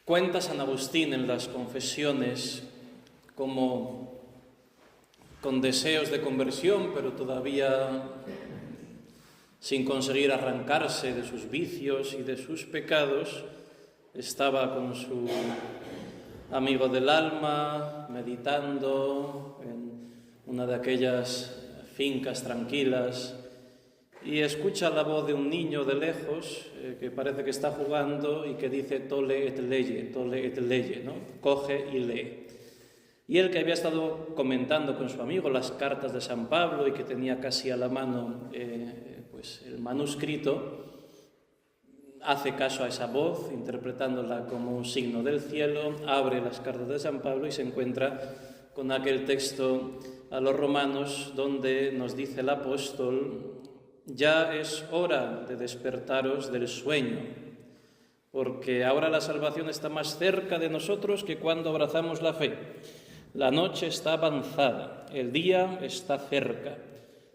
Cuenta San Agustín en las Confesiones como con deseos de conversión, pero todavía sin conseguir arrancarse de sus vicios y de sus pecados, estaba con su amigo del alma, meditando en una de aquellas fincas tranquilas, y escucha la voz de un niño de lejos que parece que está jugando y que dice tole et leye, ¿no? Coge y lee. Y él, que había estado comentando con su amigo las cartas de San Pablo y que tenía casi a la mano el manuscrito, hace caso a esa voz, interpretándola como un signo del cielo, abre las cartas de San Pablo y se encuentra con aquel texto a los Romanos donde nos dice el apóstol: ya es hora de despertaros del sueño, porque ahora la salvación está más cerca de nosotros que cuando abrazamos la fe. La noche está avanzada, el día está cerca.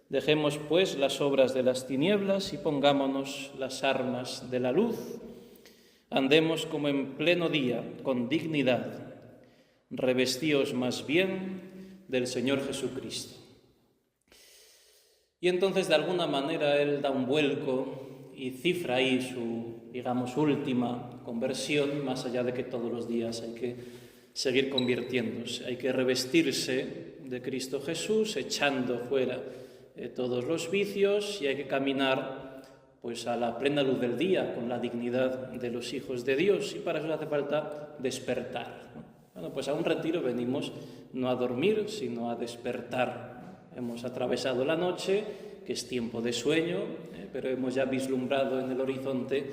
Dejemos pues las obras de las tinieblas y pongámonos las armas de la luz. Andemos como en pleno día, con dignidad. Revestíos más bien del Señor Jesucristo. Y entonces, de alguna manera, él da un vuelco y cifra ahí su, última conversión, más allá de que todos los días hay que seguir convirtiéndose. Hay que revestirse de Cristo Jesús, echando fuera todos los vicios, y hay que caminar pues a la plena luz del día, con la dignidad de los hijos de Dios, y para eso hace falta despertar, ¿no? Bueno, pues a un retiro venimos no a dormir, sino a despertar. Hemos atravesado la noche, que es tiempo de sueño, pero hemos ya vislumbrado en el horizonte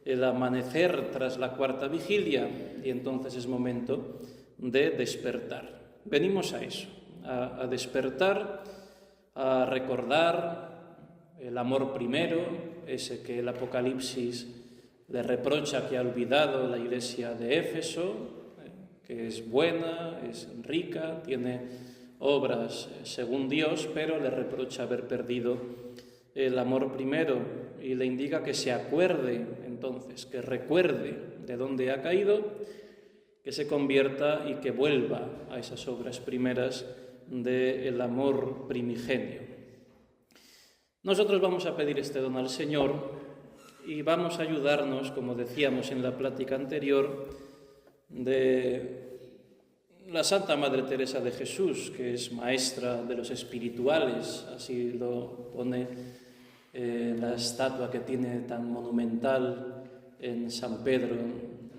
el amanecer tras la cuarta vigilia, y entonces es momento de despertar. Venimos a eso, a despertar, a recordar el amor primero, ese que el Apocalipsis le reprocha que ha olvidado la iglesia de Éfeso, que es buena, es rica, tiene obras según Dios, pero le reprocha haber perdido el amor primero y le indica que se acuerde entonces, que recuerde de dónde ha caído, que se convierta y que vuelva a esas obras primeras del amor primigenio. Nosotros vamos a pedir este don al Señor y vamos a ayudarnos, como decíamos en la plática anterior, de la Santa Madre Teresa de Jesús, que es maestra de los espirituales, así lo pone la estatua que tiene tan monumental en San Pedro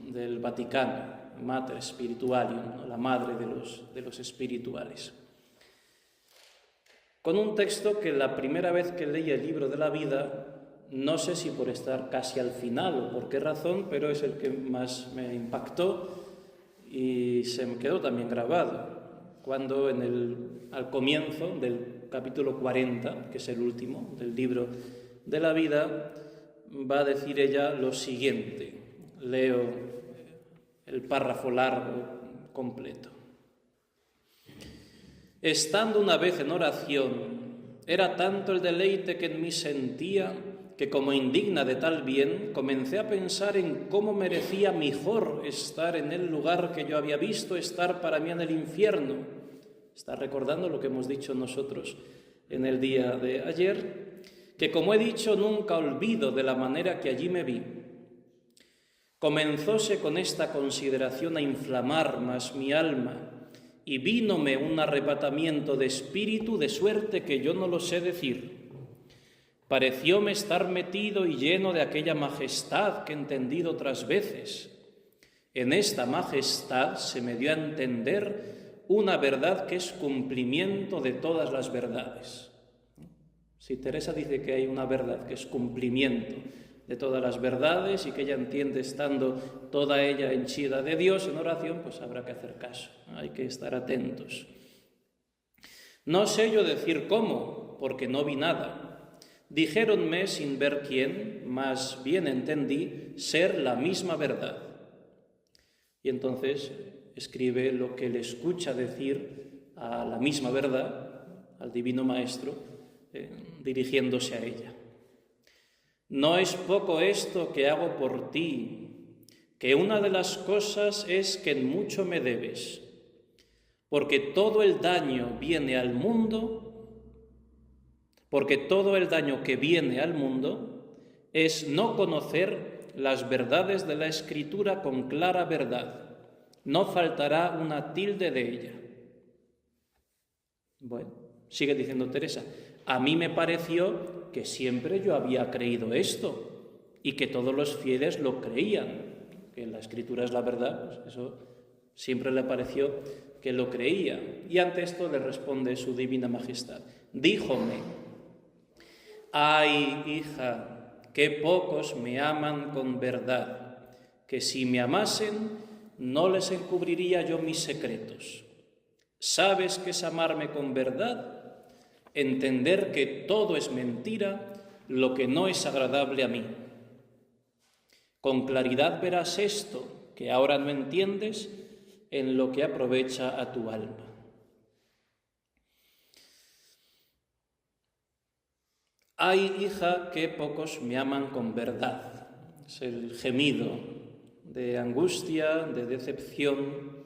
del Vaticano, Mater Spiritualium, ¿no? La madre de los espirituales. Con un texto que la primera vez que leí el libro de la vida, no sé si por estar casi al final o por qué razón, pero es el que más me impactó y se me quedó también grabado, cuando al comienzo del capítulo 40, que es el último del libro de la vida, va a decir ella lo siguiente. Leo el párrafo largo completo. Estando una vez en oración, era tanto el deleite que en mí sentía, que como indigna de tal bien, comencé a pensar en cómo merecía mejor estar en el lugar que yo había visto estar para mí en el infierno. Está recordando lo que hemos dicho nosotros en el día de ayer, que como he dicho nunca olvido de la manera que allí me vi. Comenzóse con esta consideración a inflamar más mi alma, y vínome un arrebatamiento de espíritu de suerte que yo no lo sé decir. Parecióme estar metido y lleno de aquella majestad que he entendido otras veces. En esta majestad se me dio a entender una verdad que es cumplimiento de todas las verdades. Si Teresa dice que hay una verdad que es cumplimiento de todas las verdades y que ella entiende estando toda ella henchida de Dios en oración, pues habrá que hacer caso, hay que estar atentos. No sé yo decir cómo, porque no vi nada. Dijéronme sin ver quién, mas bien entendí ser la misma verdad. Y entonces escribe lo que le escucha decir a la misma verdad, al Divino Maestro, dirigiéndose a ella. No es poco esto que hago por ti, que una de las cosas es que en mucho me debes, porque todo el daño viene al mundo, porque todo el daño que viene al mundo es no conocer las verdades de la Escritura con clara verdad. No faltará una tilde de ella. Bueno, sigue diciendo Teresa, a mí me pareció que siempre yo había creído esto y que todos los fieles lo creían, que la Escritura es la verdad, pues eso siempre le pareció que lo creía. Y ante esto le responde su Divina Majestad, díjome, ay, hija, qué pocos me aman con verdad, que si me amasen no les encubriría yo mis secretos. ¿Sabes qué es amarme con verdad? Entender que todo es mentira, lo que no es agradable a mí. Con claridad verás esto, que ahora no entiendes, en lo que aprovecha a tu alma. Ay, hija, que pocos me aman con verdad. Es el gemido de angustia, de decepción,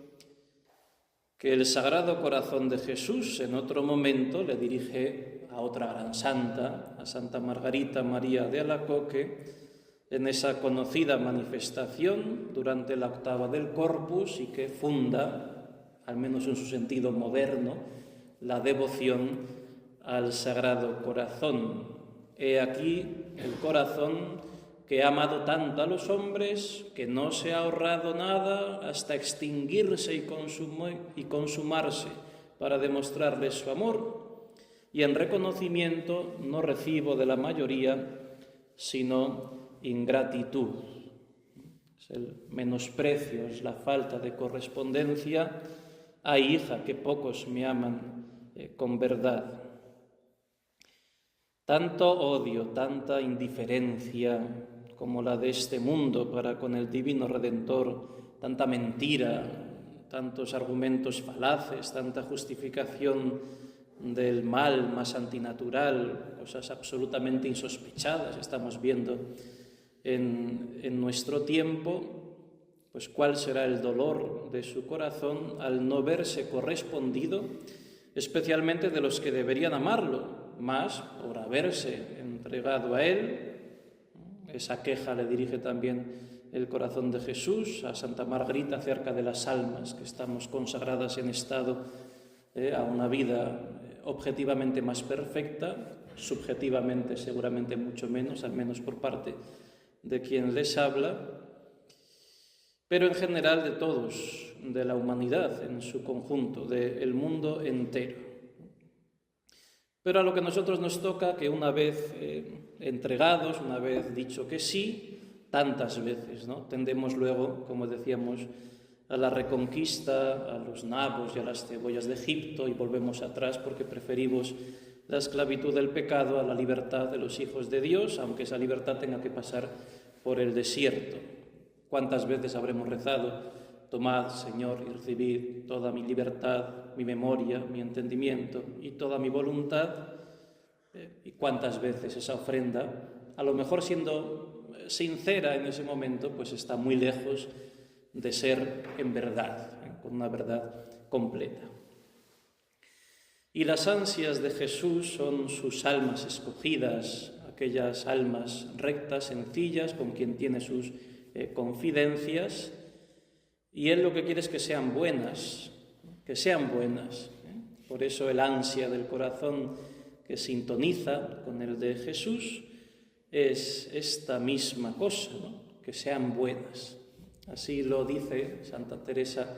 que el Sagrado Corazón de Jesús en otro momento le dirige a otra gran santa, a Santa Margarita María de Alacoque, en esa conocida manifestación durante la octava del Corpus y que funda, al menos en su sentido moderno, la devoción al Sagrado Corazón. He aquí el corazón que ha amado tanto a los hombres, que no se ha ahorrado nada hasta extinguirse y consumarse para demostrarles su amor, y en reconocimiento no recibo de la mayoría sino ingratitud. Es el menosprecio, es la falta de correspondencia. Ay, hija, que pocos me aman con verdad. Tanto odio, tanta indiferencia como la de este mundo para con el Divino Redentor, tanta mentira, tantos argumentos falaces, tanta justificación del mal más antinatural, cosas absolutamente insospechadas estamos viendo en nuestro tiempo, pues cuál será el dolor de su corazón al no verse correspondido, especialmente de los que deberían amarlo, más por haberse entregado a él. Esa queja le dirige también el corazón de Jesús a Santa Margarita acerca de las almas que estamos consagradas en estado a una vida objetivamente más perfecta, subjetivamente seguramente mucho menos, al menos por parte de quien les habla, pero en general de todos, de la humanidad en su conjunto, del mundo entero. Pero a lo que a nosotros nos toca, que una vez entregados, una vez dicho que sí, tantas veces, ¿no? Tendemos luego, como decíamos, a la reconquista, a los nabos y a las cebollas de Egipto y volvemos atrás porque preferimos la esclavitud del pecado a la libertad de los hijos de Dios, aunque esa libertad tenga que pasar por el desierto. ¿Cuántas veces habremos rezado? Tomad, Señor, y recibid toda mi libertad, mi memoria, mi entendimiento y toda mi voluntad. ¿Y cuántas veces esa ofrenda, a lo mejor siendo sincera en ese momento, pues está muy lejos de ser en verdad, con una verdad completa? Y las ansias de Jesús son sus almas escogidas, aquellas almas rectas, sencillas, con quien tiene sus confidencias, y Él lo que quiere es que sean buenas, que sean buenas. Por eso el ansia del corazón que sintoniza con el de Jesús es esta misma cosa, ¿no? Que sean buenas. Así lo dice Santa Teresa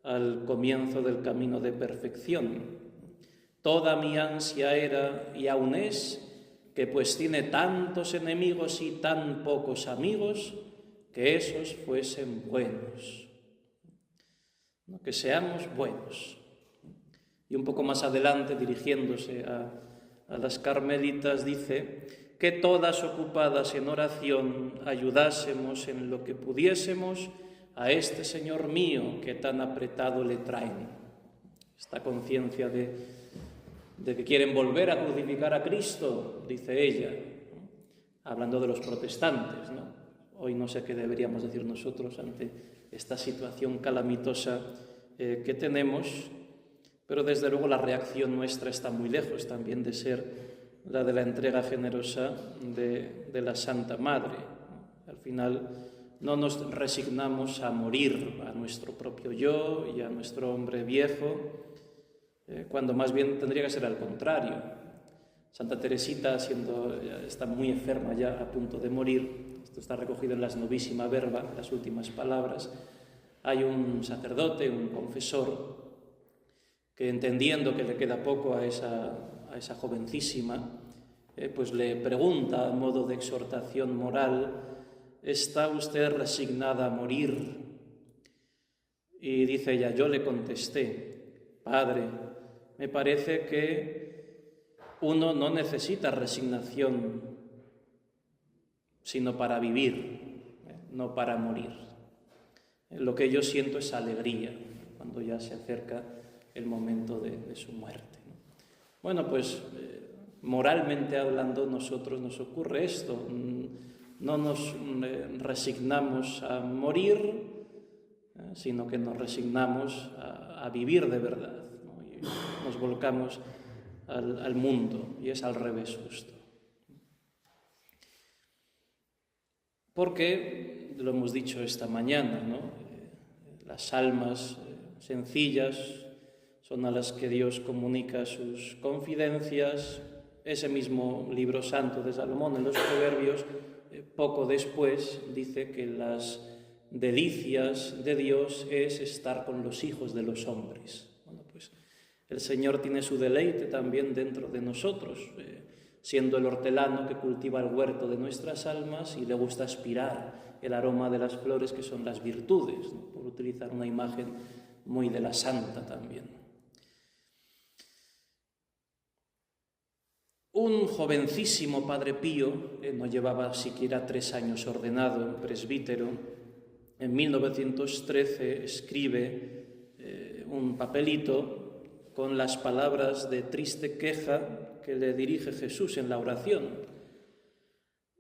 al comienzo del camino de perfección. Toda mi ansia era y aún es que pues tiene tantos enemigos y tan pocos amigos, que esos fuesen buenos. ¿No? Que seamos buenos. Y un poco más adelante, dirigiéndose a las carmelitas, dice que todas ocupadas en oración ayudásemos en lo que pudiésemos a este Señor mío que tan apretado le traen. Esta conciencia de que quieren volver a crucificar a Cristo, dice ella, ¿no? Hablando de los protestantes, ¿no? Hoy no sé qué deberíamos decir nosotros ante esta situación calamitosa que tenemos, pero desde luego la reacción nuestra está muy lejos también de ser la de la entrega generosa de la Santa Madre. Al final no nos resignamos a morir a nuestro propio yo y a nuestro hombre viejo, cuando más bien tendría que ser al contrario. Santa Teresita, está muy enferma ya, a punto de morir, esto está recogido en las Novísima Verba, las últimas palabras. Hay un sacerdote, un confesor, que entendiendo que le queda poco a esa jovencísima, pues le pregunta a modo de exhortación moral: ¿está usted resignada a morir? Y dice ella: yo le contesté: Padre, me parece que uno no necesita resignación, sino para vivir, no para morir. Lo que yo siento es alegría cuando ya se acerca el momento de su muerte. Bueno, pues moralmente hablando, nosotros nos ocurre esto. No nos resignamos a morir, sino que nos resignamos a vivir de verdad, ¿no? Y nos volcamos al mundo, y es al revés justo. Porque, lo hemos dicho esta mañana, ¿no? Las almas sencillas son a las que Dios comunica sus confidencias. Ese mismo libro santo de Salomón, en los Proverbios, poco después dice que las delicias de Dios es estar con los hijos de los hombres. Bueno, pues el Señor tiene su deleite también dentro de nosotros, siendo el hortelano que cultiva el huerto de nuestras almas y le gusta aspirar el aroma de las flores, que son las virtudes, ¿no? Por utilizar una imagen muy de la santa también. Un jovencísimo Padre Pío, no llevaba siquiera 3 años ordenado presbítero, en 1913 escribe un papelito con las palabras de triste queja que le dirige Jesús en la oración.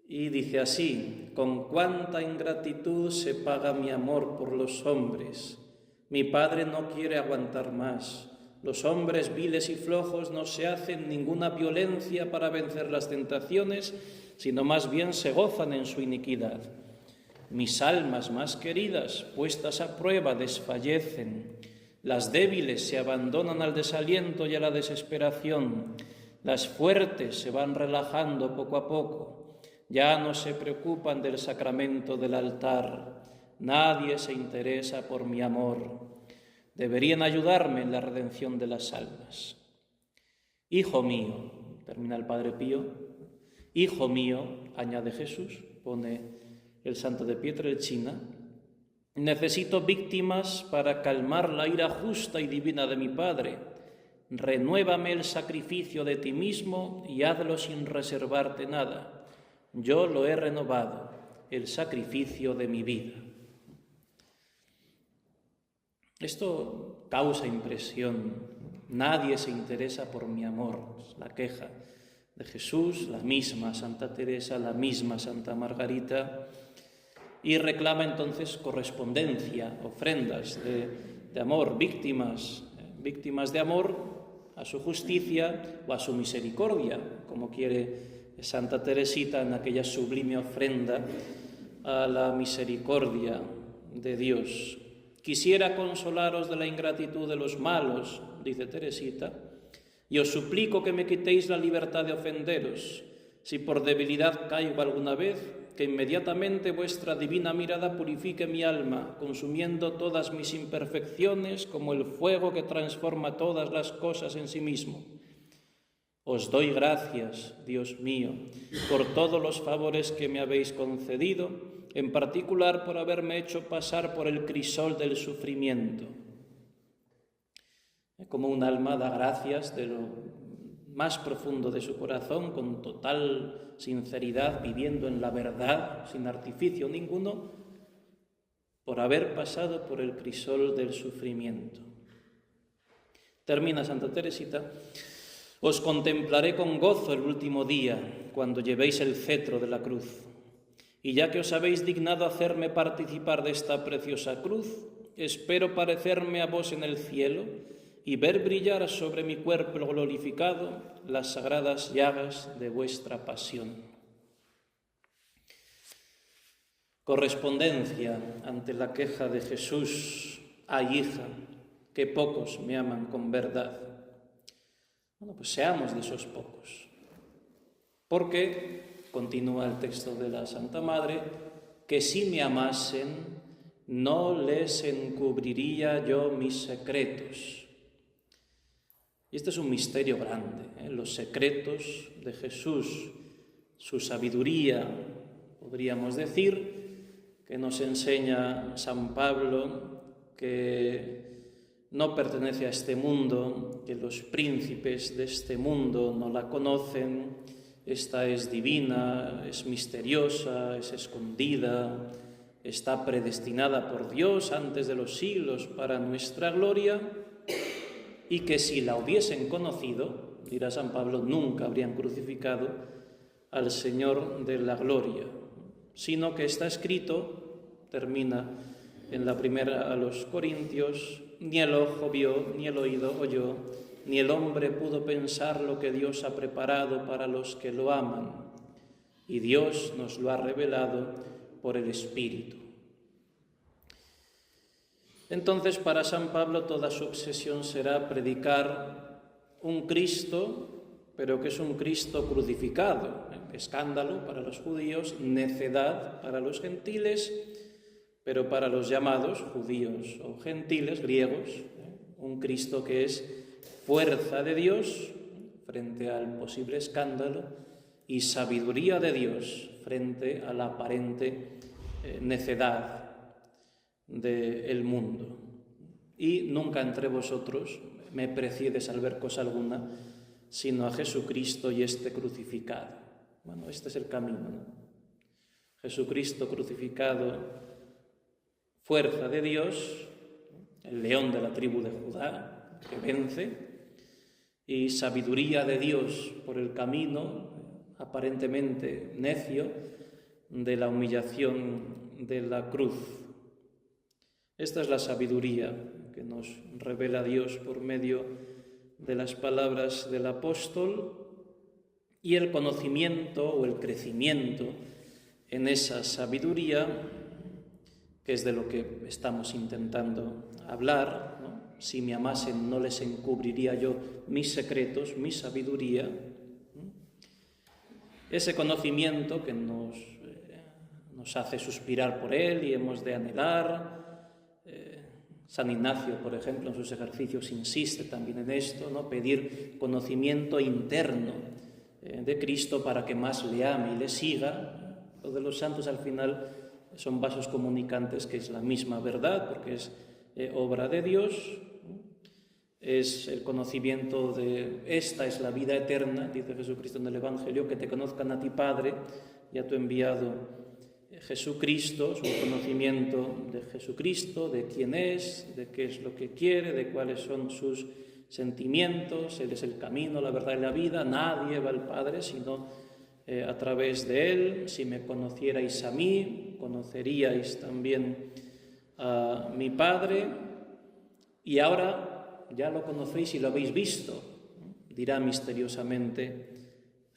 Y dice así: con cuánta ingratitud se paga mi amor por los hombres. Mi Padre no quiere aguantar más. Los hombres viles y flojos no se hacen ninguna violencia para vencer las tentaciones, sino más bien se gozan en su iniquidad. Mis almas más queridas, puestas a prueba, desfallecen. Las débiles se abandonan al desaliento y a la desesperación. Las fuertes se van relajando poco a poco. Ya no se preocupan del sacramento del altar. Nadie se interesa por mi amor. Deberían ayudarme en la redención de las almas. Hijo mío, termina el Padre Pío, hijo mío, añade Jesús, pone el santo de Pietrelcina, necesito víctimas para calmar la ira justa y divina de mi Padre. Renuévame el sacrificio de ti mismo y hazlo sin reservarte nada. Yo lo he renovado, el sacrificio de mi vida. Esto causa impresión. Nadie se interesa por mi amor. Es la queja de Jesús, la misma Santa Teresa, la misma Santa Margarita, y reclama entonces correspondencia, ofrendas de amor, víctimas de amor a su justicia o a su misericordia, como quiere Santa Teresita en aquella sublime ofrenda a la misericordia de Dios. Quisiera consolaros de la ingratitud de los malos, dice Teresita, y os suplico que me quitéis la libertad de ofenderos. Si por debilidad caigo alguna vez, que inmediatamente vuestra divina mirada purifique mi alma, consumiendo todas mis imperfecciones como el fuego que transforma todas las cosas en sí mismo. Os doy gracias, Dios mío, por todos los favores que me habéis concedido, en particular por haberme hecho pasar por el crisol del sufrimiento. Como un alma da gracias de lo más profundo de su corazón, con total sinceridad, viviendo en la verdad, sin artificio ninguno, por haber pasado por el crisol del sufrimiento. Termina Santa Teresita: os contemplaré con gozo el último día, cuando llevéis el cetro de la cruz. Y ya que os habéis dignado hacerme participar de esta preciosa cruz, espero parecerme a vos en el cielo y ver brillar sobre mi cuerpo glorificado las sagradas llagas de vuestra pasión. Correspondencia ante la queja de Jesús: «Ay, hija, que pocos me aman con verdad». Bueno, pues seamos de esos pocos. Porque, continúa el texto de la Santa Madre, que si me amasen, no les encubriría yo mis secretos. Y este es un misterio grande, los secretos de Jesús, su sabiduría, podríamos decir, que nos enseña San Pablo, que no pertenece a este mundo, que los príncipes de este mundo no la conocen. Esta es divina, es misteriosa, es escondida, está predestinada por Dios antes de los siglos para nuestra gloria, y que si la hubiesen conocido, dirá San Pablo, nunca habrían crucificado al Señor de la gloria, sino que está escrito, termina en la primera a los Corintios: ni el ojo vio, ni el oído oyó, ni el hombre pudo pensar lo que Dios ha preparado para los que lo aman, y Dios nos lo ha revelado por el Espíritu. Entonces, para San Pablo, toda su obsesión será predicar un Cristo, pero que es un Cristo crucificado. Escándalo para los judíos, necedad para los gentiles, pero para los llamados judíos o gentiles, griegos, un Cristo que es fuerza de Dios frente al posible escándalo y sabiduría de Dios frente a la aparente necedad del mundo. Y nunca entre vosotros me preciedes al ver cosa alguna, sino a Jesucristo y este crucificado. Bueno, este es el camino, ¿no? Jesucristo crucificado, fuerza de Dios, el león de la tribu de Judá, que vence, y sabiduría de Dios por el camino, aparentemente necio, de la humillación de la cruz. Esta es la sabiduría que nos revela Dios por medio de las palabras del apóstol, y el conocimiento o el crecimiento en esa sabiduría, que es de lo que estamos intentando hablar, ¿no? Si me amasen, no les encubriría yo mis secretos, mi sabiduría. Ese conocimiento que nos hace suspirar por él y hemos de anhelar. San Ignacio, por ejemplo, en sus ejercicios insiste también en esto, ¿no? Pedir conocimiento interno de Cristo para que más le ame y le siga. Lo de los santos al final son vasos comunicantes, que es la misma verdad, porque es obra de Dios. Es el conocimiento de esta es la vida eterna, dice Jesucristo en el Evangelio, que te conozcan a ti, Padre, y a tu enviado Jesucristo. Es un conocimiento de Jesucristo, de quién es, de qué es lo que quiere, de cuáles son sus sentimientos. Él es el camino, la verdad y la vida. Nadie va al Padre sino a través de Él. Si me conocierais a mí, conoceríais también a mi Padre. Y ahora ya lo conocéis y lo habéis visto, dirá misteriosamente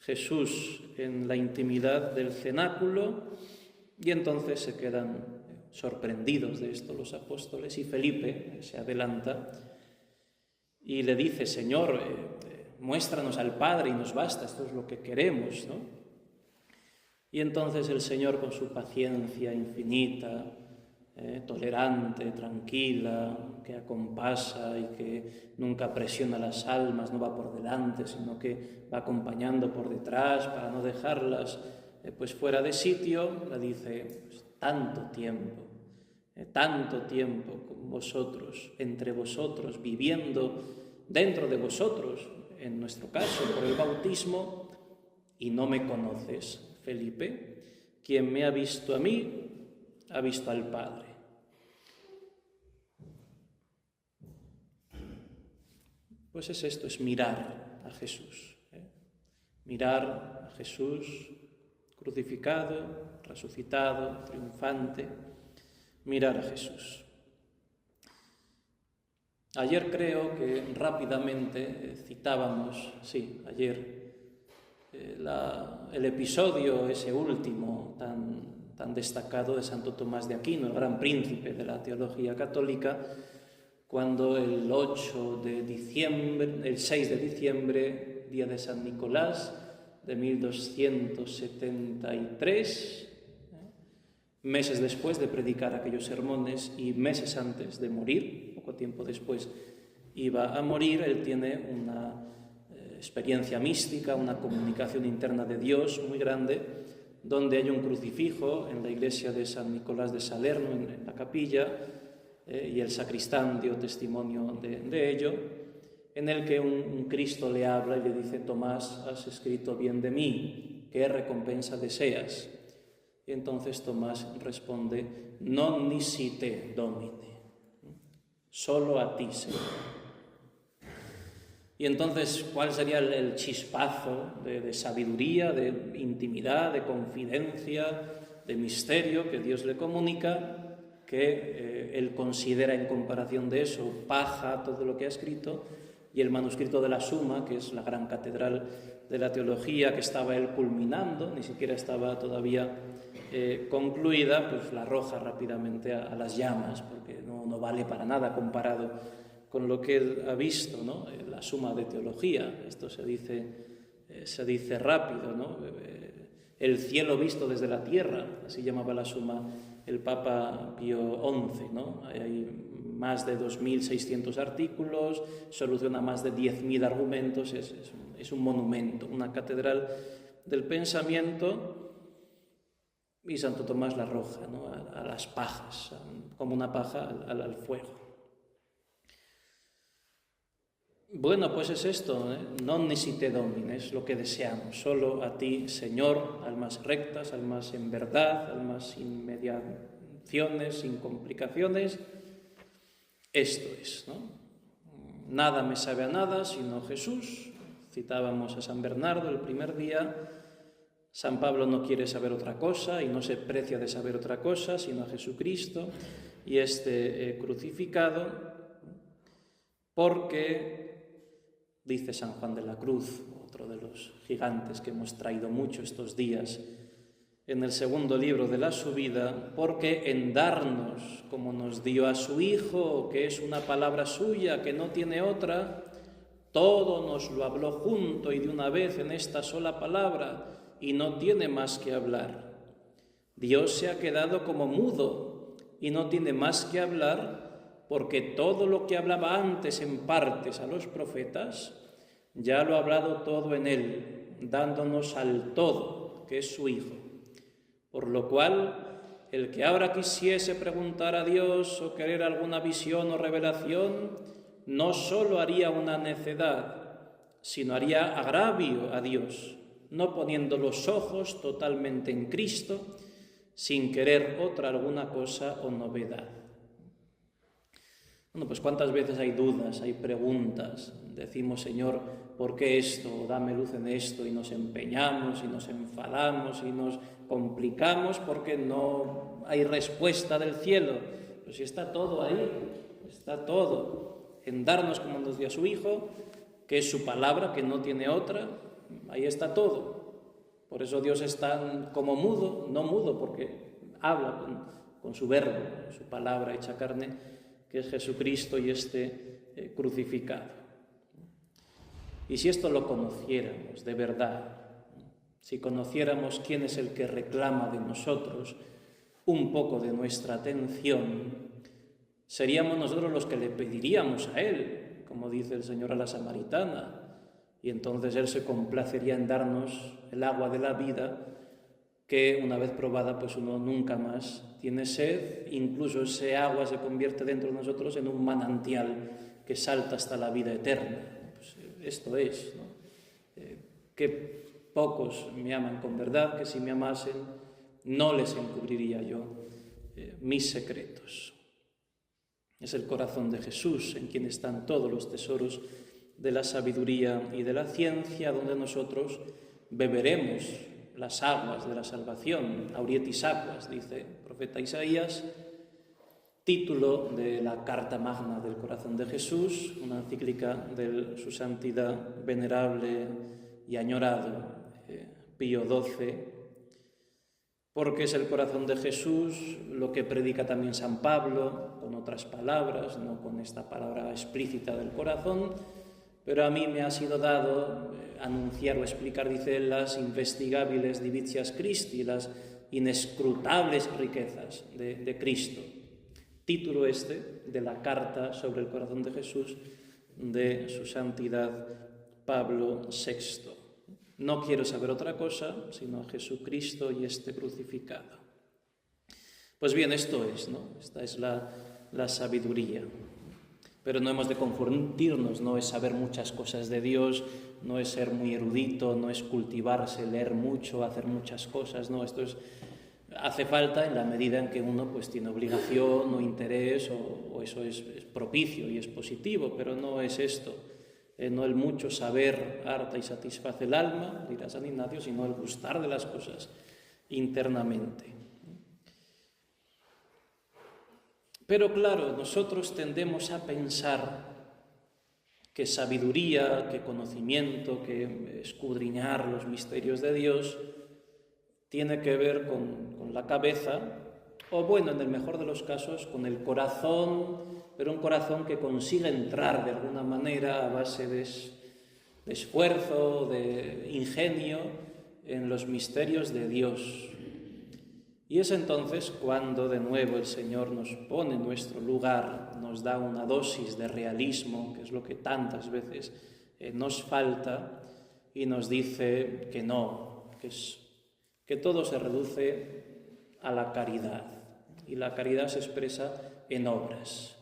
Jesús en la intimidad del cenáculo. Y entonces se quedan sorprendidos de esto los apóstoles, y Felipe se adelanta y le dice: Señor, muéstranos al Padre y nos basta, esto es lo que queremos, ¿no? Y entonces el Señor, con su paciencia infinita, tolerante, tranquila, que acompasa y que nunca presiona las almas, no va por delante, sino que va acompañando por detrás para no dejarlas pues fuera de sitio, le dice: pues, tanto tiempo con vosotros, entre vosotros, viviendo dentro de vosotros, en nuestro caso por el bautismo, y no me conoces, Felipe. Quien me ha visto a mí, ha visto al Padre. Pues es esto, es mirar a Jesús, mirar a Jesús crucificado, resucitado, triunfante, mirar a Jesús. Ayer creo que rápidamente citábamos, el episodio ese último tan destacado de Santo Tomás de Aquino, el gran príncipe de la teología católica, cuando el 6 de diciembre, día de San Nicolás de 1273, meses después de predicar aquellos sermones y meses antes de morir, poco tiempo después iba a morir, él tiene una experiencia mística, una comunicación interna de Dios muy grande, donde hay un crucifijo en la iglesia de San Nicolás de Salerno, en la capilla, y el sacristán dio testimonio de ello, en el que un Cristo le habla y le dice: Tomás, has escrito bien de mí, ¿qué recompensa deseas? Y entonces Tomás responde: non nisi te, Domine, solo a ti, Señor. Y entonces, ¿cuál sería el chispazo de sabiduría, de intimidad, de confidencia, de misterio que Dios le comunica, que él considera en comparación de eso paja todo lo que ha escrito? Y el manuscrito de la Suma, que es la gran catedral de la teología que estaba él culminando, ni siquiera estaba todavía concluida, pues la arroja rápidamente a las llamas, porque no vale para nada comparado con lo que él ha visto, ¿no? La Suma de teología, esto se dice rápido, ¿no? El cielo visto desde la tierra, así llamaba la Suma el Papa Pío XI, ¿no? Hay más de 2.600 artículos, soluciona más de 10.000 argumentos, es un monumento, una catedral del pensamiento, y Santo Tomás la arroja, ¿no? a las pajas, como una paja al fuego. Bueno, pues es esto, non nisi te, Domine, es lo que deseamos, solo a ti, Señor, almas rectas, almas en verdad, almas sin mediaciones, sin complicaciones. Esto es, ¿no? Nada me sabe a nada sino Jesús. Citábamos a San Bernardo el primer día. San Pablo no quiere saber otra cosa y no se precia de saber otra cosa sino a Jesucristo y este crucificado, porque, dice San Juan de la Cruz, otro de los gigantes que hemos traído mucho estos días, en el segundo libro de la Subida, porque en darnos, como nos dio a su Hijo, que es una palabra suya, que no tiene otra, todo nos lo habló junto y de una vez en esta sola palabra, y no tiene más que hablar. Dios se ha quedado como mudo y no tiene más que hablar, porque todo lo que hablaba antes en partes a los profetas, ya lo ha hablado todo en él, dándonos al todo, que es su Hijo. Por lo cual, el que ahora quisiese preguntar a Dios o querer alguna visión o revelación, no solo haría una necedad, sino haría agravio a Dios, no poniendo los ojos totalmente en Cristo, sin querer otra alguna cosa o novedad. Bueno, pues cuántas veces hay dudas, hay preguntas, decimos: Señor, ¿por qué esto? Dame luz en esto, y nos empeñamos y nos enfadamos y nos complicamos porque no hay respuesta del cielo. Pero si está todo ahí, está todo en darnos como nos dio a su Hijo, que es su palabra, que no tiene otra, ahí está todo. Por eso Dios está como mudo, no mudo porque habla con su verbo, su palabra hecha carne, que es Jesucristo y este crucificado. Y si esto lo conociéramos de verdad, si conociéramos quién es el que reclama de nosotros un poco de nuestra atención, seríamos nosotros los que le pediríamos a Él, como dice el Señor a la samaritana, y entonces Él se complacería en darnos el agua de la vida, que una vez probada, pues uno nunca más tiene sed, incluso ese agua se convierte dentro de nosotros en un manantial que salta hasta la vida eterna. Pues esto es, ¿no? Que pocos me aman con verdad, que si me amasen no les encubriría yo mis secretos. Es el corazón de Jesús en quien están todos los tesoros de la sabiduría y de la ciencia, donde nosotros beberemos las aguas de la salvación, aurietis aquas, dice el profeta Isaías, título de la Carta Magna del Corazón de Jesús, una encíclica de su santidad venerable y añorado Pío XII, porque es el corazón de Jesús lo que predica también San Pablo, con otras palabras, no con esta palabra explícita del corazón, pero a mí me ha sido dado anunciar o explicar, dice él, las investigables divitias Christi, las inescrutables riquezas de Cristo. Título este de la carta sobre el corazón de Jesús de su santidad Pablo VI. No quiero saber otra cosa, sino a Jesucristo y este crucificado. Pues bien, esto es, ¿no? Esta es la sabiduría. Pero no hemos de confundirnos, no es saber muchas cosas de Dios, no es ser muy erudito, no es cultivarse, leer mucho, hacer muchas cosas, no, esto es, hace falta en la medida en que uno pues tiene obligación o interés o eso es propicio y es positivo, pero no es esto. No el mucho saber harta y satisface el alma, dirá San Ignacio, sino el gustar de las cosas internamente. Pero claro, nosotros tendemos a pensar que sabiduría, que conocimiento, que escudriñar los misterios de Dios tiene que ver con la cabeza, o bueno, en el mejor de los casos, con el corazón, pero un corazón que consigue entrar de alguna manera a base de esfuerzo, de ingenio, en los misterios de Dios. Y es entonces cuando de nuevo el Señor nos pone en nuestro lugar, nos da una dosis de realismo, que es lo que tantas veces nos falta, y nos dice que no, que todo se reduce a la caridad, y la caridad se expresa en obras.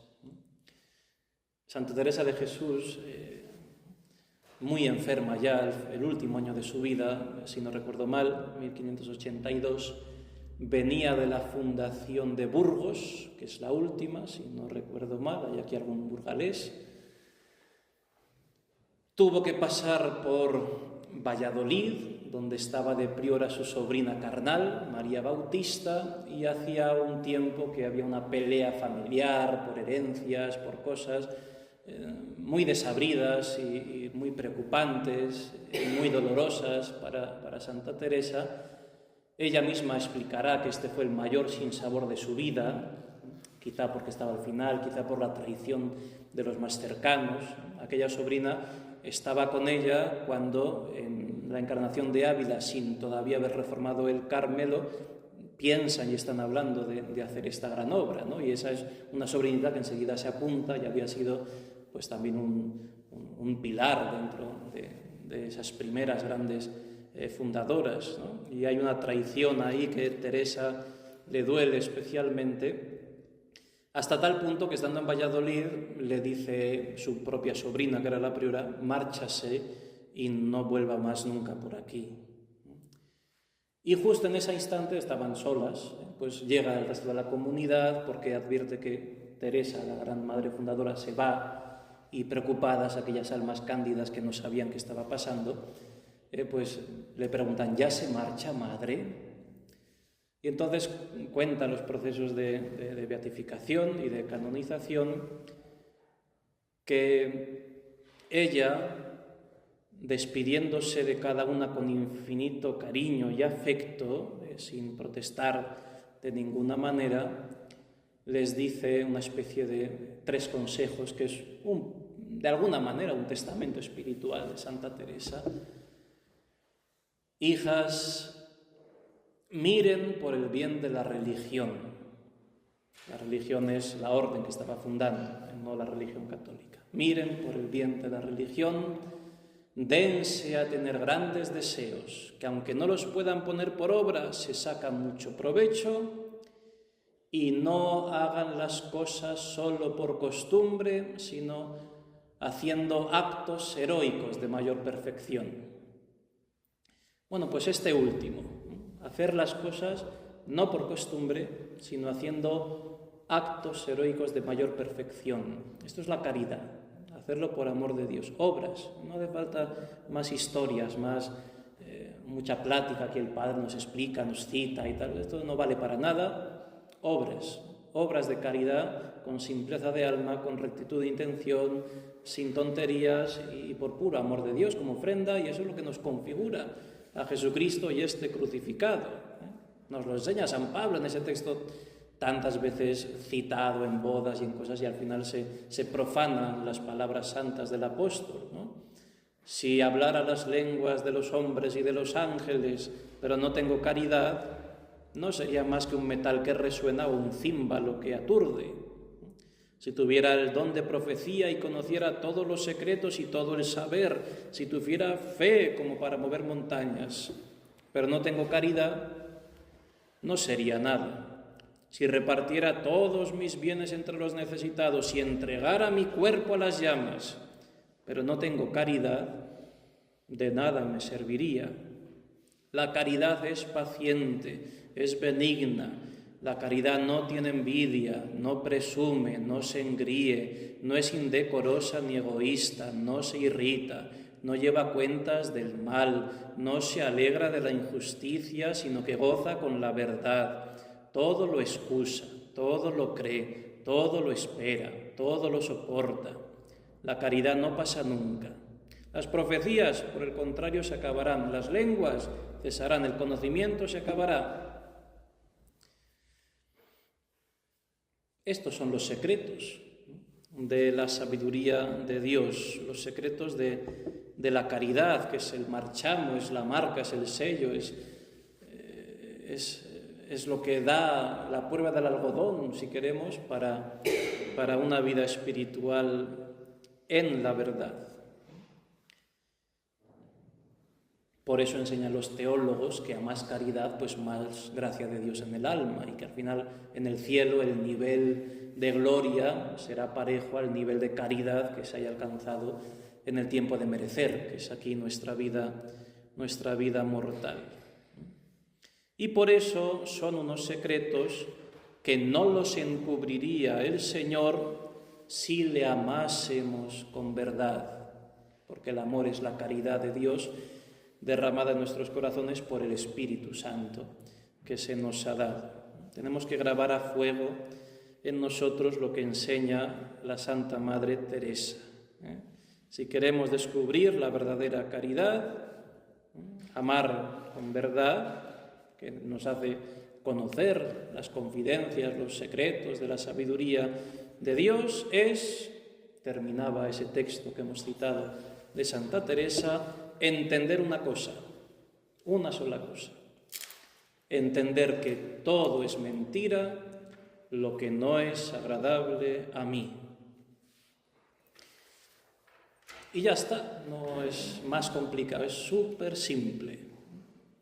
Santa Teresa de Jesús, muy enferma ya, el último año de su vida, si no recuerdo mal, 1582, venía de la fundación de Burgos, que es la última, si no recuerdo mal, hay aquí algún burgalés. Tuvo que pasar por Valladolid, donde estaba de priora su sobrina carnal, María Bautista, y hacía un tiempo que había una pelea familiar por herencias, por cosas muy desabridas y muy preocupantes, muy dolorosas para Santa Teresa. Ella misma explicará que este fue el mayor sinsabor de su vida, quizá porque estaba al final, quizá por la traición de los más cercanos. Aquella sobrina estaba con ella cuando en la encarnación de Ávila, sin todavía haber reformado el Carmelo, piensan y están hablando de hacer esta gran obra, ¿no? Y esa es una sobrinita que enseguida se apunta y había sido pues también un pilar dentro de esas primeras grandes fundadoras, ¿no? Y hay una traición ahí que Teresa le duele especialmente, hasta tal punto que estando en Valladolid le dice su propia sobrina, que era la priora, márchase y no vuelva más nunca por aquí. Y justo en ese instante estaban solas, pues llega el resto de la comunidad porque advierte que Teresa, la gran madre fundadora, se va, y preocupadas aquellas almas cándidas que no sabían qué estaba pasando, pues le preguntan, ¿ya se marcha, madre? Y entonces cuenta los procesos de beatificación y de canonización, que ella, despidiéndose de cada una con infinito cariño y afecto, sin protestar de ninguna manera, les dice una especie de 3 consejos, que es de alguna manera un testamento espiritual de Santa Teresa. Hijas, miren por el bien de la religión. La religión es la orden que estaba fundando, no la religión católica. Miren por el bien de la religión, dense a tener grandes deseos, que aunque no los puedan poner por obra, se saca mucho provecho, y no hagan las cosas solo por costumbre, sino haciendo actos heroicos de mayor perfección. Bueno, pues este último, hacer las cosas no por costumbre, sino haciendo actos heroicos de mayor perfección. Esto es la caridad, hacerlo por amor de Dios. Obras, no hace falta más historias, más mucha plática que el Padre nos explica, nos cita y tal. Esto no vale para nada. Obras de caridad con simpleza de alma, con rectitud de intención, sin tonterías y por puro amor de Dios como ofrenda, y eso es lo que nos configura a Jesucristo y este crucificado. Nos lo enseña San Pablo en ese texto tantas veces citado en bodas y en cosas, y al final se profanan las palabras santas del apóstol, ¿no? Si hablara las lenguas de los hombres y de los ángeles, pero no tengo caridad, no sería más que un metal que resuena o un címbalo que aturde. Si tuviera el don de profecía y conociera todos los secretos y todo el saber, si tuviera fe como para mover montañas, pero no tengo caridad, no sería nada. Si repartiera todos mis bienes entre los necesitados y entregara mi cuerpo a las llamas, pero no tengo caridad, de nada me serviría. La caridad es paciente, es benigna. La caridad no tiene envidia, no presume, no se engríe, no es indecorosa ni egoísta, no se irrita, no lleva cuentas del mal, no se alegra de la injusticia, sino que goza con la verdad. Todo lo excusa, todo lo cree, todo lo espera, todo lo soporta. La caridad no pasa nunca. Las profecías, por el contrario, se acabarán. Las lenguas cesarán, el conocimiento se acabará. Estos son los secretos de la sabiduría de Dios, los secretos de la caridad, que es el marchamo, es la marca, es el sello, es lo que da la prueba del algodón, si queremos, para una vida espiritual en la verdad. Por eso enseñan los teólogos que a más caridad, pues más gracia de Dios en el alma, y que al final en el cielo el nivel de gloria será parejo al nivel de caridad que se haya alcanzado en el tiempo de merecer, que es aquí nuestra vida mortal. Y por eso son unos secretos que no los encubriría el Señor si le amásemos con verdad, porque el amor es la caridad de Dios derramada en nuestros corazones por el Espíritu Santo que se nos ha dado. Tenemos que grabar a fuego en nosotros lo que enseña la Santa Madre Teresa. Si queremos descubrir la verdadera caridad, amar con verdad, que nos hace conocer las confidencias, los secretos de la sabiduría de Dios, terminaba ese texto que hemos citado de Santa Teresa, entender una cosa, una sola cosa. Entender que todo es mentira, lo que no es agradable a mí. Y ya está, no es más complicado, es súper simple.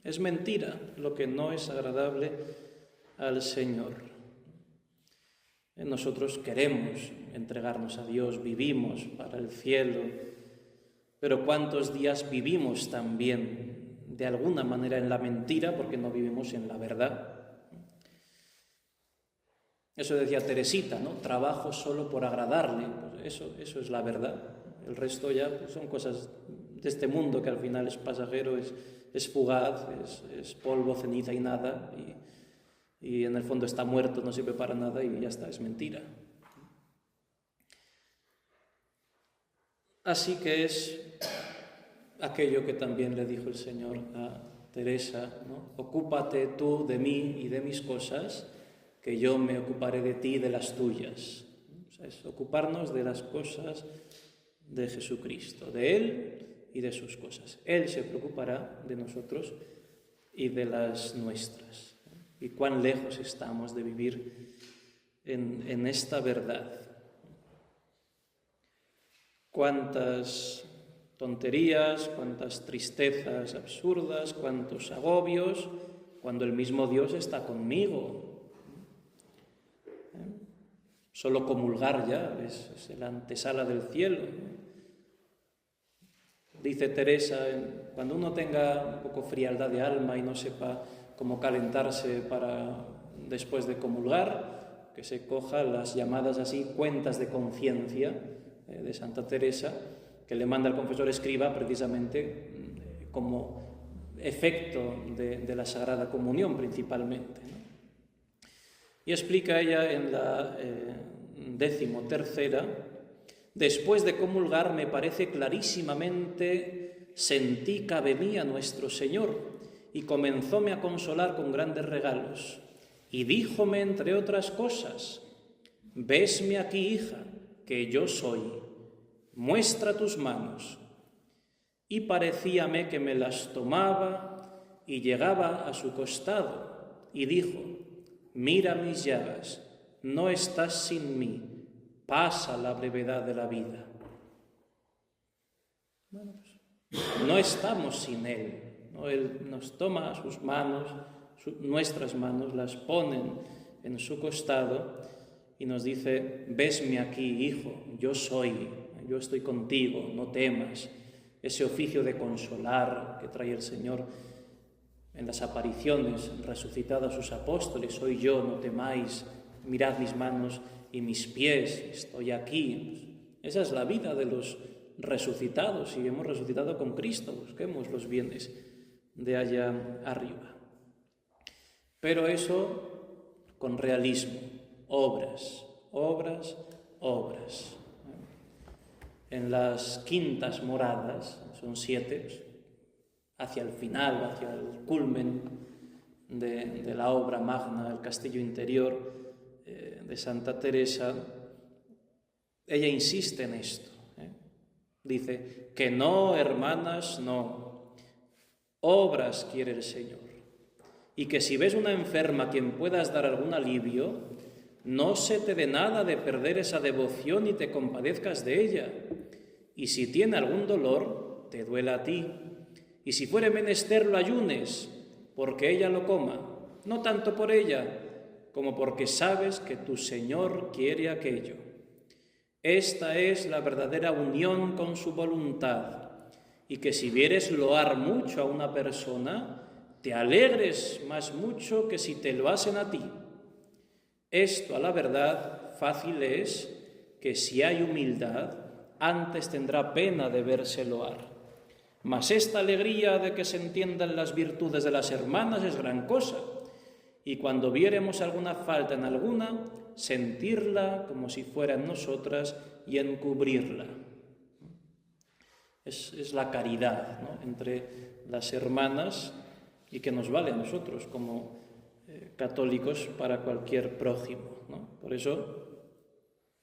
Es mentira lo que no es agradable al Señor. Nosotros queremos entregarnos a Dios, vivimos para el cielo, pero ¿cuántos días vivimos también de alguna manera en la mentira porque no vivimos en la verdad? Eso decía Teresita, ¿no? Trabajo solo por agradarle. Pues eso es la verdad. El resto ya pues, son cosas de este mundo que al final es pasajero, es fugaz, es polvo, ceniza y nada, y en el fondo está muerto, no sirve para nada y ya está, es mentira. Así que es aquello que también le dijo el Señor a Teresa, ¿no? Ocúpate tú de mí y de mis cosas, que yo me ocuparé de ti y de las tuyas. O sea, es ocuparnos de las cosas de Jesucristo, de Él y de sus cosas. Él se preocupará de nosotros y de las nuestras. Y cuán lejos estamos de vivir en esta verdad. Cuántas tonterías, cuántas tristezas absurdas, cuántos agobios, cuando el mismo Dios está conmigo. Solo comulgar ya es la antesala del cielo. Dice Teresa, cuando uno tenga un poco frialdad de alma y no sepa cómo calentarse para después de comulgar, que se coja las llamadas así cuentas de conciencia de Santa Teresa, que le manda al confesor escriba precisamente como efecto de la Sagrada Comunión principalmente, ¿no? Y explica ella en la 13ª: después de comulgar me parece clarísimamente sentí que venía nuestro Señor y comenzóme a consolar con grandes regalos y díjome, entre otras cosas: «Vesme aquí, hija, que yo soy, muestra tus manos». Y parecíame que me las tomaba y llegaba a su costado y dijo: «Mira mis llagas, no estás sin mí, pasa la brevedad de la vida». Bueno, pues, no estamos sin Él, ¿no? Él nos toma sus manos, nuestras manos, las pone en su costado y nos dice: «Vesme aquí, hijo, yo soy, yo estoy contigo, no temas». Ese oficio de consolar que trae el Señor en las apariciones, resucitado a sus apóstoles: «Soy yo, no temáis, mirad mis manos y mis pies, estoy aquí». Esa es la vida de los resucitados, y hemos resucitado con Cristo. Busquemos los bienes de allá arriba. Pero eso con realismo, obras, obras, obras. En las quintas moradas, son 7, pues, hacia el final, hacia el culmen de la obra magna, el castillo interior de Santa Teresa, ella insiste en esto. Dice que no, hermanas, no. Obras quiere el Señor. Y que si ves una enferma a quien puedas dar algún alivio, no se te dé nada de perder esa devoción y te compadezcas de ella. Y si tiene algún dolor, te duela a ti. Y si fuere menester, lo ayunes, porque ella lo coma, no tanto por ella, como porque sabes que tu Señor quiere aquello. Esta es la verdadera unión con su voluntad, y que si vieres loar mucho a una persona, te alegres más mucho que si te lo hacen a ti. Esto, a la verdad, fácil es que si hay humildad, antes tendrá pena de verse loar. Mas esta alegría de que se entiendan las virtudes de las hermanas es gran cosa, y cuando viéremos alguna falta en alguna, sentirla como si fuera en nosotras y encubrirla. Es la caridad, ¿no?, entre las hermanas, y que nos vale a nosotros como católicos para cualquier prójimo, ¿no? Por eso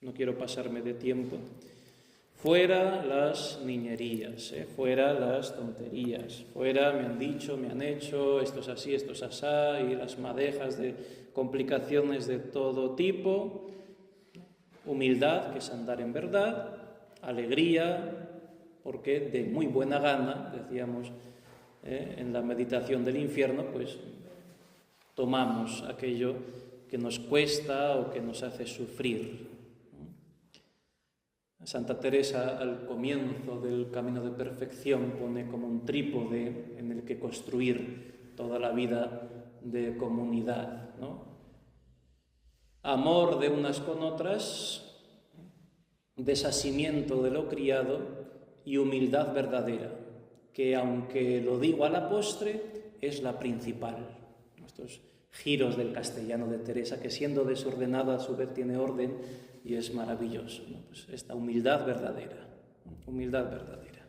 no quiero pasarme de tiempo. Fuera las niñerías, fuera las tonterías, fuera me han dicho, me han hecho, esto es así, esto es asá, y las madejas de complicaciones de todo tipo. Humildad, que es andar en verdad, alegría, porque de muy buena gana, decíamos en la meditación del infierno, pues tomamos aquello que nos cuesta o que nos hace sufrir. Santa Teresa, al comienzo del camino de perfección, pone como un trípode en el que construir toda la vida de comunidad, ¿no? Amor de unas con otras, desasimiento de lo criado y humildad verdadera, que aunque lo digo a la postre, es la principal. Estos giros del castellano de Teresa, que siendo desordenada a su vez tiene orden y es maravilloso, ¿no? Pues esta humildad verdadera, humildad verdadera.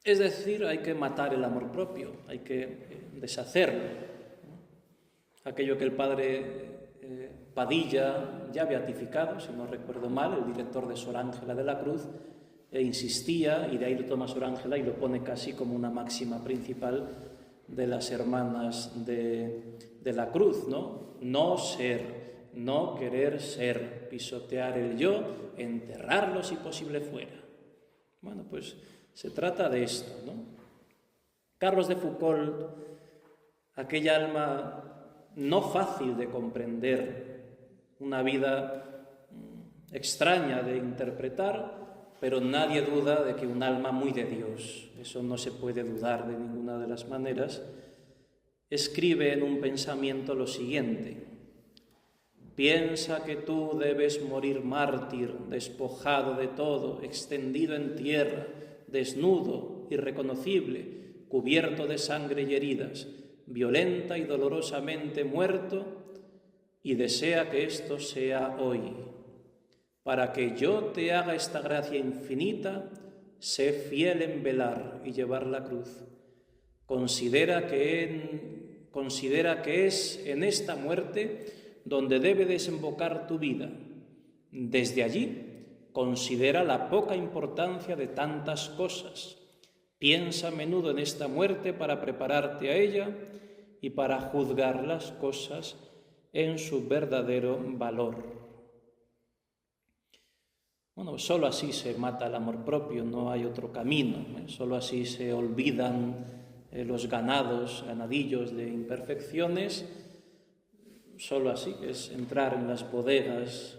Es decir, hay que matar el amor propio, hay que deshacerlo, ¿no? Aquello que el padre Padilla, ya beatificado, si no recuerdo mal, el director de Sor Ángela de la Cruz, insistía, y de ahí lo toma Sor Ángela y lo pone casi como una máxima principal de las hermanas de la Cruz, ¿no? No ser, no querer ser, pisotear el yo, enterrarlo si posible fuera. Bueno, pues se trata de esto, ¿no? Carlos de Foucault, aquella alma no fácil de comprender, una vida extraña de interpretar, pero nadie duda de que un alma muy de Dios, eso no se puede dudar de ninguna de las maneras, escribe en un pensamiento lo siguiente: piensa que tú debes morir mártir, despojado de todo, extendido en tierra, desnudo, desnudo, irreconocible, cubierto de sangre y heridas, violenta y dolorosamente muerto, y desea que esto sea hoy. Para que yo te haga esta gracia infinita, sé fiel en velar y llevar la cruz. Considera que es en esta muerte donde debe desembocar tu vida. Desde allí, considera la poca importancia de tantas cosas. Piensa a menudo en esta muerte para prepararte a ella y para juzgar las cosas en su verdadero valor. Bueno, solo así se mata el amor propio, no hay otro camino, Solo así se olvidan los ganadillos de imperfecciones. Solo así es entrar en las bodegas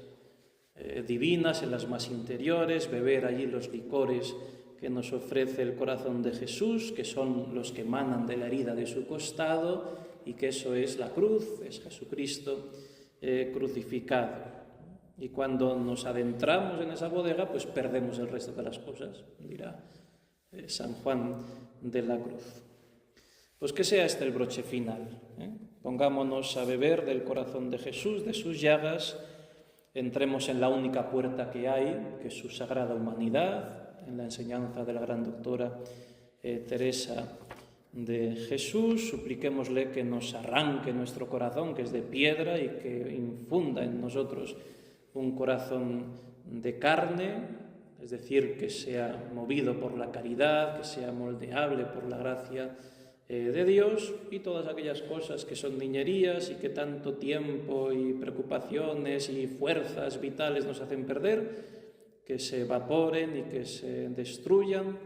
divinas, en las más interiores, beber allí los licores que nos ofrece el corazón de Jesús, que son los que emanan de la herida de su costado, y que eso es la cruz, es Jesucristo crucificado. Y cuando nos adentramos en esa bodega, pues perdemos el resto de las cosas, dirá San Juan de la Cruz. Pues que sea este el broche final, Pongámonos a beber del corazón de Jesús, de sus llagas, entremos en la única puerta que hay, que es su sagrada humanidad, en la enseñanza de la gran doctora Teresa de Jesús. Supliquémosle que nos arranque nuestro corazón, que es de piedra, y que infunda en nosotros un corazón de carne, es decir, que sea movido por la caridad, que sea moldeable por la gracia de Dios, y todas aquellas cosas que son niñerías y que tanto tiempo y preocupaciones y fuerzas vitales nos hacen perder, que se evaporen y que se destruyan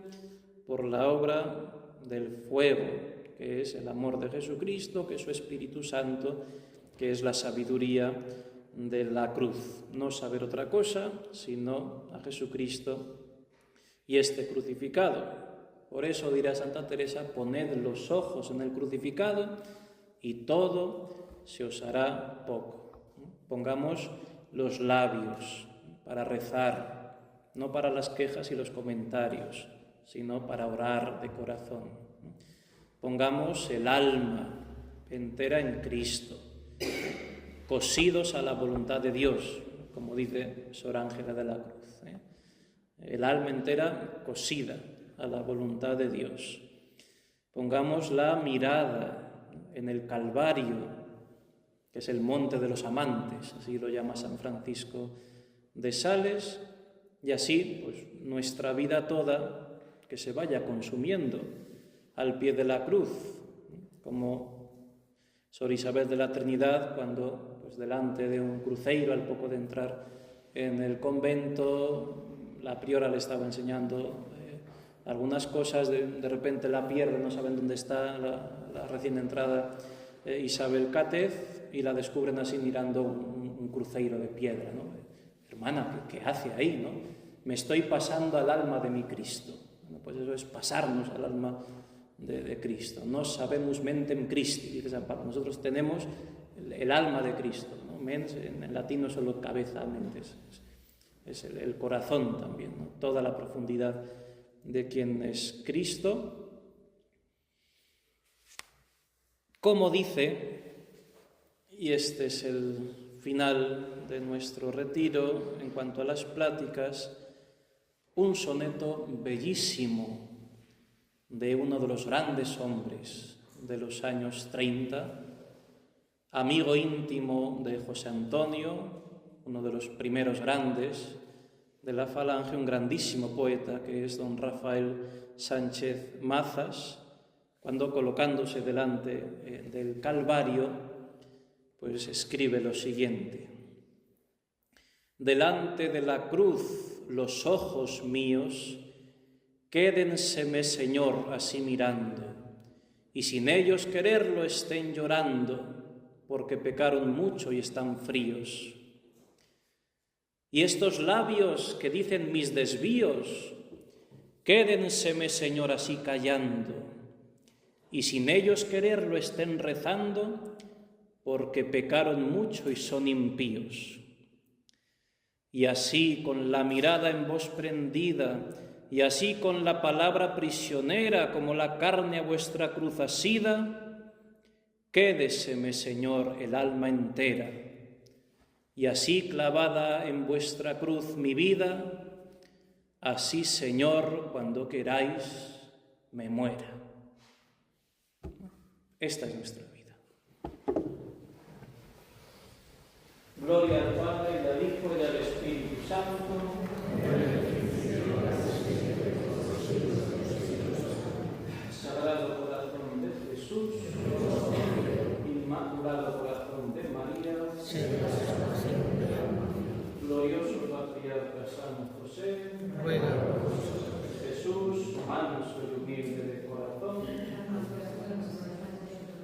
por la obra del fuego, que es el amor de Jesucristo, que es su Espíritu Santo, que es la sabiduría de la cruz. No saber otra cosa sino a Jesucristo y este crucificado. Por eso dirá Santa Teresa: poned los ojos en el crucificado y todo se os hará poco. Pongamos los labios para rezar, no para las quejas y los comentarios, sino para orar de corazón. Pongamos el alma entera en Cristo, cosidos a la voluntad de Dios, como dice Sor Ángela de la Cruz. El alma entera cosida a la voluntad de Dios. Pongamos la mirada en el Calvario, que es el monte de los amantes, así lo llama San Francisco de Sales, y así pues nuestra vida toda que se vaya consumiendo al pie de la cruz, como Sor Isabel de la Trinidad, cuando pues delante de un cruceiro, al poco de entrar en el convento, la priora le estaba enseñando algunas cosas, de repente la pierde, no saben dónde está la recién entrada Isabel Cátez, y la descubren así mirando un cruceiro de piedra, ¿no? Hermana, ¿qué hace ahí, no? Me estoy pasando al alma de mi Cristo. Bueno, pues eso es pasarnos al alma de Cristo. Nos sabemus mentem Christi, dice San Pablo. Nosotros tenemos el alma de Cristo, ¿no? Mens, en latín no solo cabeza, mente, es el corazón también, ¿no? Toda la profundidad de quien es Cristo. Como dice, y este es el final de nuestro retiro en cuanto a las pláticas, un soneto bellísimo de uno de los grandes hombres de los años 30, amigo íntimo de José Antonio, uno de los primeros grandes de la Falange, un grandísimo poeta que es don Rafael Sánchez Mazas, cuando colocándose delante del Calvario, pues escribe lo siguiente: delante de la cruz los ojos míos, quédenseme, Señor, así mirando, y sin ellos quererlo estén llorando, porque pecaron mucho y están fríos. Y estos labios que dicen mis desvíos, quédenseme, Señor, así callando, y sin ellos quererlo estén rezando, porque pecaron mucho y son impíos. Y así, con la mirada en vos prendida, y así con la palabra prisionera como la carne a vuestra cruz asida, quédeseme, Señor, el alma entera, y así clavada en vuestra cruz mi vida, así, Señor, cuando queráis, me muera. Esta es nuestra vida. Gloria al Padre, y al Hijo, y al Espíritu Santo. Sagrado Corazón de Jesús, Inmaculado Corazón de María, glorioso Patriarca San José, Jesús, manso y humilde de corazón,